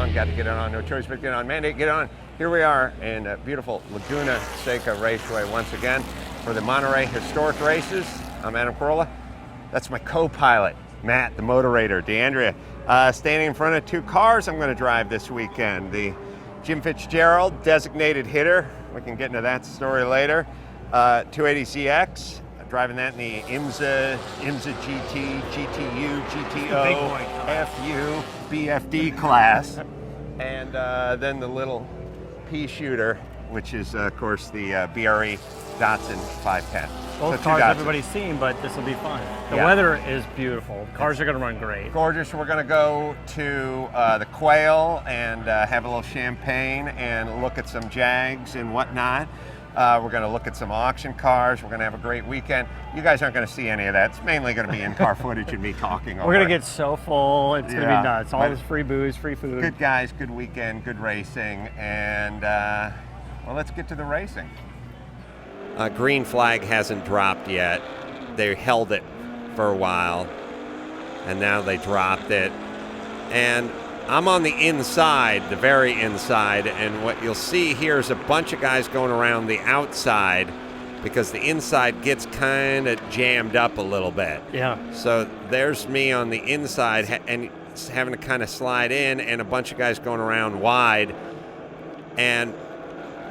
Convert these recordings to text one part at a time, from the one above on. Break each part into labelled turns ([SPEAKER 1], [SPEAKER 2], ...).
[SPEAKER 1] on, got to get on, no choice but get on, mandate, get on. Here we are in beautiful Laguna Seca Raceway once again for the Monterey Historic Races. I'm Adam Carolla. That's my co-pilot, Matt, the moderator, DeAndrea, standing in front of two cars I'm going to drive this weekend. The Jim Fitzgerald designated hitter, we can get into that story later, 280ZX, driving that in the IMSA GT, GTU, GTO, FU, BFD class, and then the little pea shooter, which is, of course, the BRE Datsun 510.
[SPEAKER 2] Both cars everybody's seen, but this will be fun. The weather is beautiful. The cars are going to run great.
[SPEAKER 1] Gorgeous. We're going to go to the Quail and have a little champagne and look at some Jags and whatnot. We're going to look at some auction cars. We're going to have a great weekend. You guys aren't going to see any of that. It's mainly going to be in-car footage and me talking.
[SPEAKER 2] We're going to get so full. It's going to be nuts. All this free booze, free food.
[SPEAKER 1] Good guys, good weekend, good racing. And, well, let's get to the racing. Green flag hasn't dropped yet. They held it for a while, and now they dropped it. And I'm on the inside, the very inside, and what you'll see here is a bunch of guys going around the outside because the inside gets kind of jammed up a little bit.
[SPEAKER 2] Yeah.
[SPEAKER 1] So there's me on the inside and having to kind of slide in, and a bunch of guys going around wide. And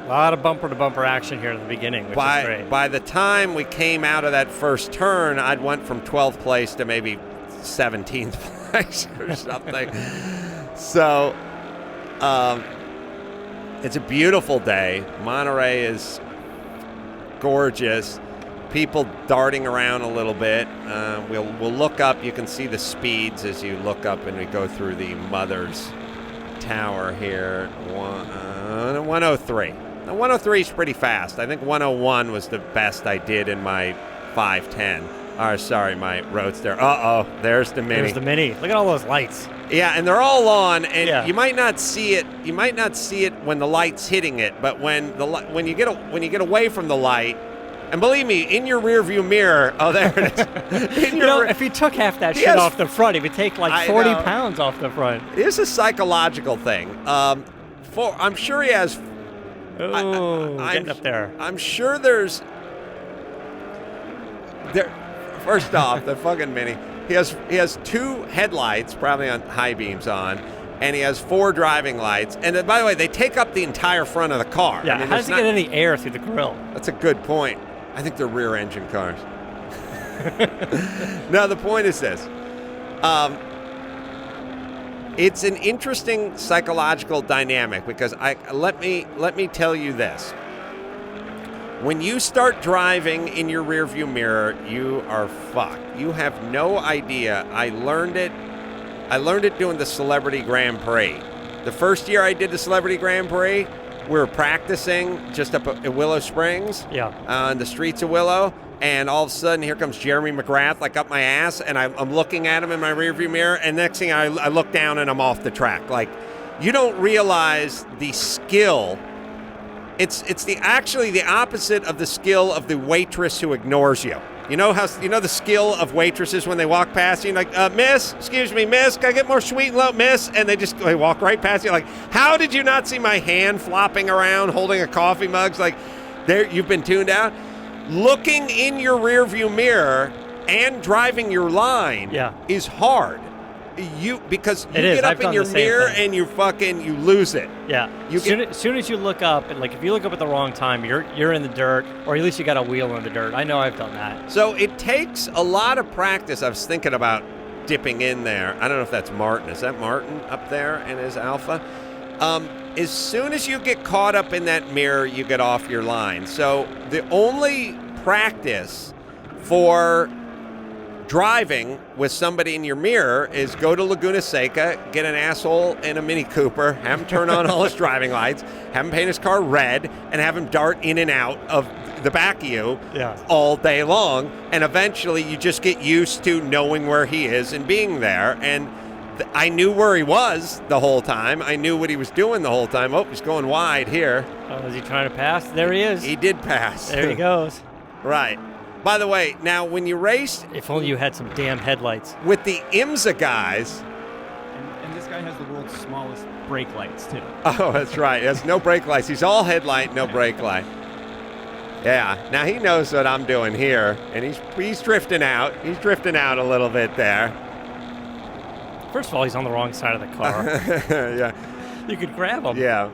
[SPEAKER 2] a lot of bumper-to-bumper action here at the beginning, which is great.
[SPEAKER 1] By the time we came out of that first turn, I'd went from 12th place to maybe 17th place or something. So it's a beautiful day. Monterey is gorgeous. People darting around a little bit. We'll look up. You can see the speeds as you look up and we go through the Mother's Tower here. 103. Now, 103 is pretty fast. I think 101 was the best I did in my 510. Sorry, my Roadster. Uh-oh, there's the Mini.
[SPEAKER 2] There's the Mini. Look at all those lights.
[SPEAKER 1] Yeah, and they're all on, and you might not see it. You might not see it when the light's hitting it, but when you get away from the light, and believe me, in your rearview mirror, oh, there it is.
[SPEAKER 2] If he took half that shit off the front, he would take like 40 pounds off the front.
[SPEAKER 1] It's a psychological thing. I'm sure he has.
[SPEAKER 2] Getting up there.
[SPEAKER 1] I'm sure there's. First off, the fucking Mini. He has two headlights, probably on high beams on, and he has 4 driving lights. And by the way, they take up the entire front of the car.
[SPEAKER 2] Yeah, how does he get any air through the grill?
[SPEAKER 1] That's a good point. I think they're rear-engine cars. Now, the point is this. It's an interesting psychological dynamic because let me tell you this. When you start driving in your rearview mirror, you are fucked. You have no idea. I learned it doing the Celebrity Grand Prix. The first year I did the Celebrity Grand Prix, we were practicing just up at Willow Springs, on the streets of Willow, and all of a sudden here comes Jeremy McGrath like up my ass, and I'm looking at him in my rearview mirror, and next thing I look down and I'm off the track. Like, you don't realize the skill. It's actually the opposite of the skill of the waitress who ignores you. You know the skill of waitresses when they walk past you, like, miss, excuse me, miss, can I get more sweet and low, miss? And they walk right past you, like, how did you not see my hand flopping around holding a coffee mug? It's like, there, you've been tuned out. Looking in your rearview mirror and driving your line is hard. Because you get up in your mirror and you lose it.
[SPEAKER 2] Yeah. As soon as you look up, and like if you look up at the wrong time, you're in the dirt, or at least you got a wheel in the dirt. I know I've done that.
[SPEAKER 1] So it takes a lot of practice. I was thinking about dipping in there. I don't know if that's Martin. Is that Martin up there in his Alpha? As soon as you get caught up in that mirror, you get off your line. So the only practice for driving with somebody in your mirror is go to Laguna Seca, get an asshole in a Mini Cooper, have him turn on all his driving lights, have him paint his car red, and have him dart in and out of the back of you all day long. And eventually you just get used to knowing where he is and being there. And I knew where he was the whole time. I knew what he was doing the whole time. Oh, he's going wide here.
[SPEAKER 2] Oh, is he trying to pass? There he is.
[SPEAKER 1] He did pass.
[SPEAKER 2] There he goes.
[SPEAKER 1] Right. By the way, now when you raced...
[SPEAKER 2] If only you had some damn headlights.
[SPEAKER 1] With the IMSA guys...
[SPEAKER 3] And this guy has the world world's smallest brake lights, too.
[SPEAKER 1] Oh, that's right. There's no brake lights. He's all headlight, no brake light. Yeah. Now he knows what I'm doing here, and he's drifting out. He's drifting out a little bit there.
[SPEAKER 2] First of all, he's on the wrong side of the car.
[SPEAKER 1] Yeah.
[SPEAKER 2] You could grab him.
[SPEAKER 1] Yeah.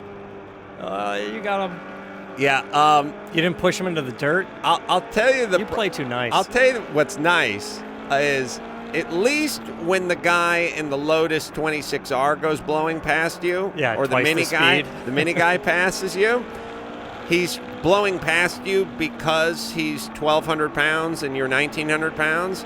[SPEAKER 2] You got him.
[SPEAKER 1] Yeah.
[SPEAKER 2] You didn't push him into the dirt.
[SPEAKER 1] I'll tell you
[SPEAKER 2] You play too nice.
[SPEAKER 1] I'll tell you what's nice is at least when the guy in the Lotus 26R goes blowing past you,
[SPEAKER 2] Yeah,
[SPEAKER 1] or the
[SPEAKER 2] twice
[SPEAKER 1] mini
[SPEAKER 2] the
[SPEAKER 1] guy,
[SPEAKER 2] speed.
[SPEAKER 1] the mini guy passes you. He's blowing past you because he's 1,200 pounds and you're 1,900 pounds.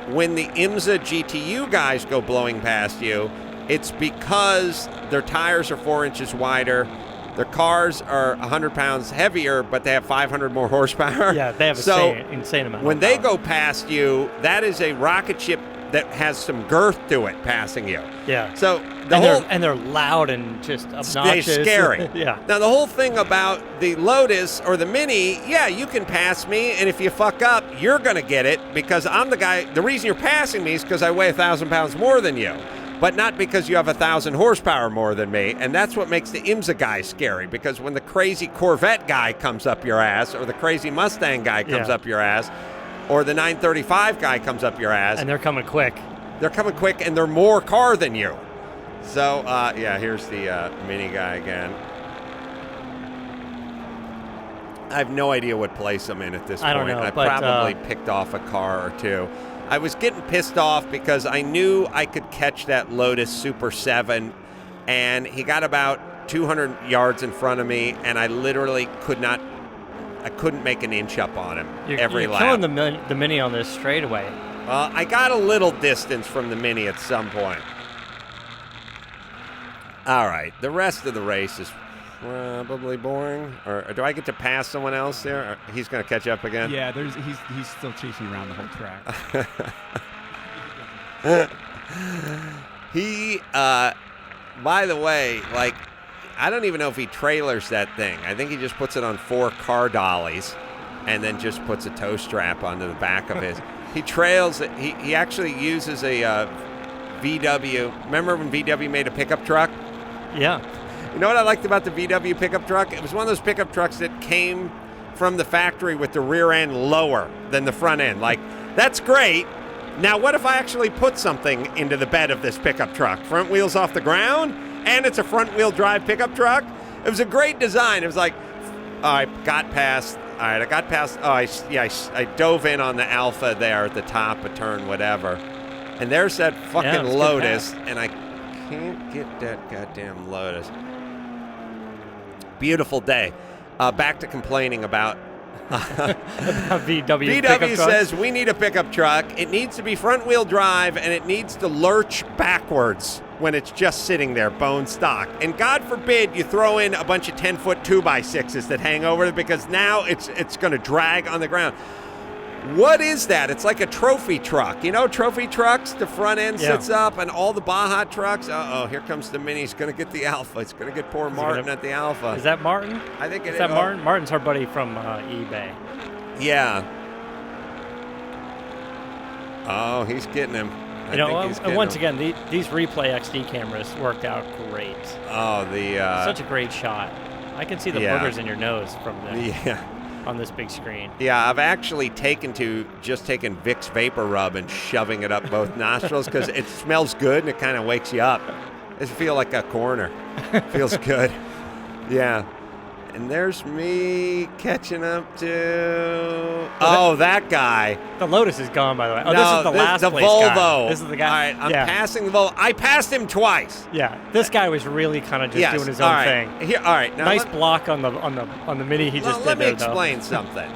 [SPEAKER 1] When the IMSA GTU guys go blowing past you, it's because their tires are 4 inches wider. Their cars are 100 pounds heavier, but they have 500 more horsepower.
[SPEAKER 2] Yeah, they have insane amount.
[SPEAKER 1] When
[SPEAKER 2] of
[SPEAKER 1] they
[SPEAKER 2] power.
[SPEAKER 1] go past you, that is a rocket ship that has some girth to it passing you.
[SPEAKER 2] Yeah.
[SPEAKER 1] So
[SPEAKER 2] they're loud and just obnoxious.
[SPEAKER 1] They're scary.
[SPEAKER 2] Yeah.
[SPEAKER 1] Now the whole thing about the Lotus or the Mini, yeah, you can pass me, and if you fuck up, you're gonna get it because I'm the guy. The reason you're passing me is because I weigh 1,000 pounds more than you. But not because you have 1,000 horsepower more than me, and that's what makes the IMSA guy scary, because when the crazy Corvette guy comes up your ass, or the crazy Mustang guy comes up your ass, or the 935 guy comes up your ass.
[SPEAKER 2] And they're coming quick.
[SPEAKER 1] They're coming quick, and they're more car than you. So, yeah, here's the Mini guy again. I have no idea what place I'm in at this point.
[SPEAKER 2] I don't know,
[SPEAKER 1] I
[SPEAKER 2] but,
[SPEAKER 1] probably picked off a car or two. I was getting pissed off because I knew I could catch that Lotus Super 7, and he got about 200 yards in front of me, and I literally couldn't make an inch up on him every lap.
[SPEAKER 2] You're killing the Mini on this straightaway.
[SPEAKER 1] I got a little distance from the Mini at some point. All right, the rest of the race is probably boring. Or do I get to pass someone else there? Or he's going to catch up again?
[SPEAKER 3] Yeah, he's still chasing around the whole track.
[SPEAKER 1] He, by the way, like, I don't even know if he trailers that thing. I think he just puts it on 4 car dollies and then just puts a tow strap onto the back of his. He trails it. He actually uses a VW. Remember when VW made a pickup truck?
[SPEAKER 2] Yeah.
[SPEAKER 1] You know what I liked about the VW pickup truck? It was one of those pickup trucks that came from the factory with the rear end lower than the front end. Like, that's great. Now, what if I actually put something into the bed of this pickup truck? Front wheels off the ground, and it's a front-wheel drive pickup truck? It was a great design. It was like, I got past. All right, I got past. Oh, I dove in on the Alpha there at the top of turn, whatever. And there's that fucking Lotus, and I can't get that goddamn Lotus. Beautiful day. Back to complaining about
[SPEAKER 2] VW
[SPEAKER 1] VW says we need a pickup truck. It needs to be front-wheel drive, and it needs to lurch backwards when it's just sitting there, bone stock. And God forbid you throw in a bunch of 10-foot 2x6s that hang over it, because now it's going to drag on the ground. What is that? It's like a trophy truck. You know, trophy trucks, the front end sits up, and all the Baja trucks. Uh-oh, here comes the Mini. It's going to get the Alpha. It's going to get poor Martin at the Alpha.
[SPEAKER 2] Is that Martin?
[SPEAKER 1] I think it is.
[SPEAKER 2] Is that Martin? Martin's our buddy from eBay.
[SPEAKER 1] Yeah. Oh, he's getting him.
[SPEAKER 2] Once again, these replay XD cameras worked out great.
[SPEAKER 1] Oh,
[SPEAKER 2] such a great shot. I can see the boogers in your nose from there.
[SPEAKER 1] Yeah.
[SPEAKER 2] On this big screen.
[SPEAKER 1] Yeah, I've actually taken Vicks Vapor Rub and shoving it up both nostrils because it smells good and it kind of wakes you up. It feels like a corner. Feels good. Yeah. And there's me catching up to... Oh, that guy.
[SPEAKER 2] The Lotus is gone, by the way. Oh,
[SPEAKER 1] no,
[SPEAKER 2] this is the last place
[SPEAKER 1] Volvo.
[SPEAKER 2] guy. This is the guy.
[SPEAKER 1] All right, I'm passing the Volvo. I passed him twice.
[SPEAKER 2] Yeah, this guy was really kind of just doing his own thing.
[SPEAKER 1] Here, all right. Now
[SPEAKER 2] nice block on the Mini he just did
[SPEAKER 1] let me
[SPEAKER 2] there,
[SPEAKER 1] explain something.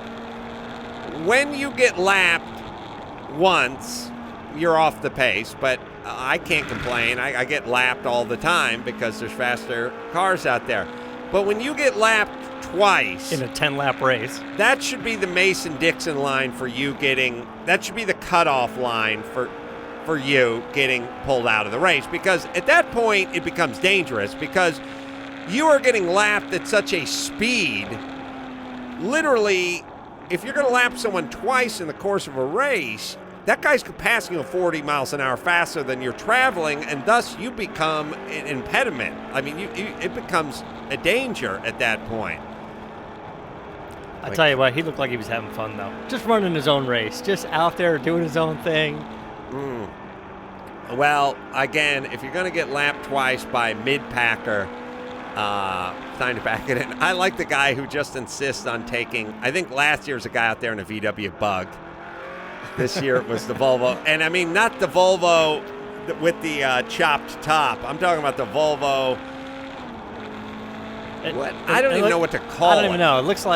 [SPEAKER 1] When you get lapped once, you're off the pace, but I can't complain. I get lapped all the time because there's faster cars out there. But when you get lapped twice
[SPEAKER 2] in a 10-lap race,
[SPEAKER 1] that should be the Mason-Dixon line for you getting. That should be the cutoff line for you getting pulled out of the race, because at that point it becomes dangerous because you are getting lapped at such a speed. Literally, if you're going to lap someone twice in the course of a race, that guy's passing you 40 miles an hour faster than you're traveling, and thus you become an impediment. I mean, it becomes a danger at that point.
[SPEAKER 2] I tell you what, he looked like he was having fun though. Just running his own race, just out there doing his own thing.
[SPEAKER 1] Well, again, if you're going to get lapped twice by mid-packer, time to back it in. I like the guy who just insists on taking. I think last year was a guy out there in a VW Bug. This year it was the Volvo, and I mean not the Volvo with the chopped top. I'm talking about the Volvo. I don't even know what to call it.
[SPEAKER 2] I don't even know. It looks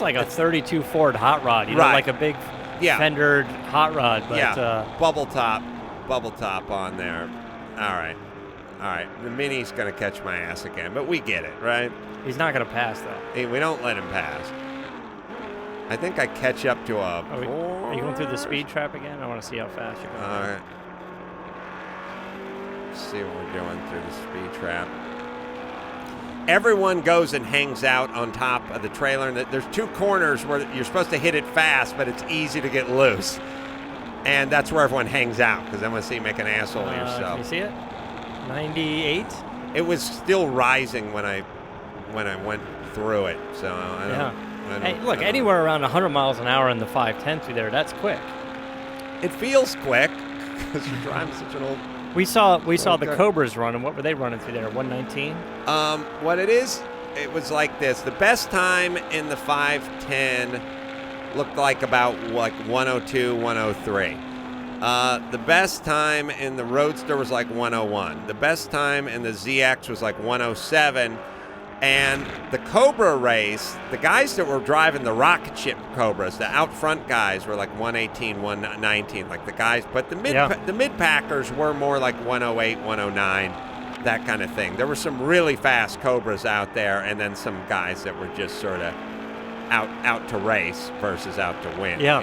[SPEAKER 2] like a 32 Ford hot rod. You know, like a big fendered hot rod. But,
[SPEAKER 1] bubble top on there. All right. The Mini's going to catch my ass again, but we get it, right?
[SPEAKER 2] He's not going to pass though.
[SPEAKER 1] Hey, we don't let him pass. I think I catch up to a.
[SPEAKER 2] Are you going through the speed trap again? I want to see how fast you're going.
[SPEAKER 1] All right. Let's see what we're doing through the speed trap. Everyone goes and hangs out on top of the trailer, and there's two corners where you're supposed to hit it fast, but it's easy to get loose. And that's where everyone hangs out, because I want to see you make an asshole of yourself.
[SPEAKER 2] Can you see it? 98?
[SPEAKER 1] It was still rising when I went through it, so I don't.
[SPEAKER 2] Hey, look, anywhere around 100 miles an hour in the 510 through there, that's quick.
[SPEAKER 1] It feels quick, because you're driving such an old...
[SPEAKER 2] We saw the Cobras running. What were they running through there? 119?
[SPEAKER 1] What it is, it was like this. The best time in the 510 looked like about 102, 103. The best time in the Roadster was like 101. The best time in the ZX was like 107. And the Cobra race, the guys that were driving the rocket ship Cobras, the out front guys were like 118, 119, like the guys. But the mid-packers were more like 108, 109, that kind of thing. There were some really fast Cobras out there, and then some guys that were just sort of out to race versus out to win.
[SPEAKER 2] Yeah.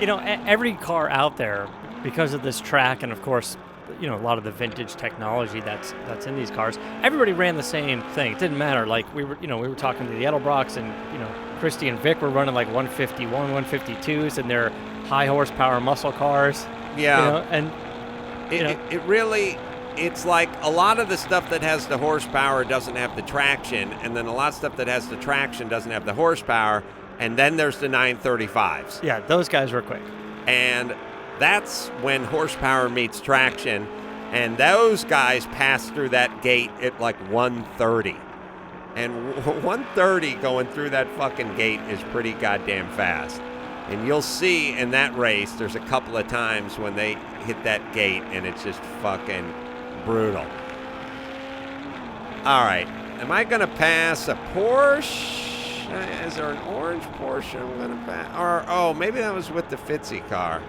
[SPEAKER 2] You know, every car out there, because of this track, and of course, you know, a lot of the vintage technology that's in these cars, everybody ran the same thing. It didn't matter. Like we were talking to the Edelbrocks, and Christy and Vic were running like 151, 152s, and they're high horsepower muscle cars.
[SPEAKER 1] Yeah.
[SPEAKER 2] And
[SPEAKER 1] it really, it's like a lot of the stuff that has the horsepower doesn't have the traction, and then a lot of stuff that has the traction doesn't have the horsepower, and then there's the 935s.
[SPEAKER 2] Yeah, those guys were quick.
[SPEAKER 1] And that's when horsepower meets traction, and those guys pass through that gate at like 130. And 130 going through that fucking gate is pretty goddamn fast. And you'll see in that race, there's a couple of times when they hit that gate, and it's just fucking brutal. All right, am I going to pass a Porsche? Is there an orange Porsche I'm going to pass? Or, maybe that was with the Fitzy car.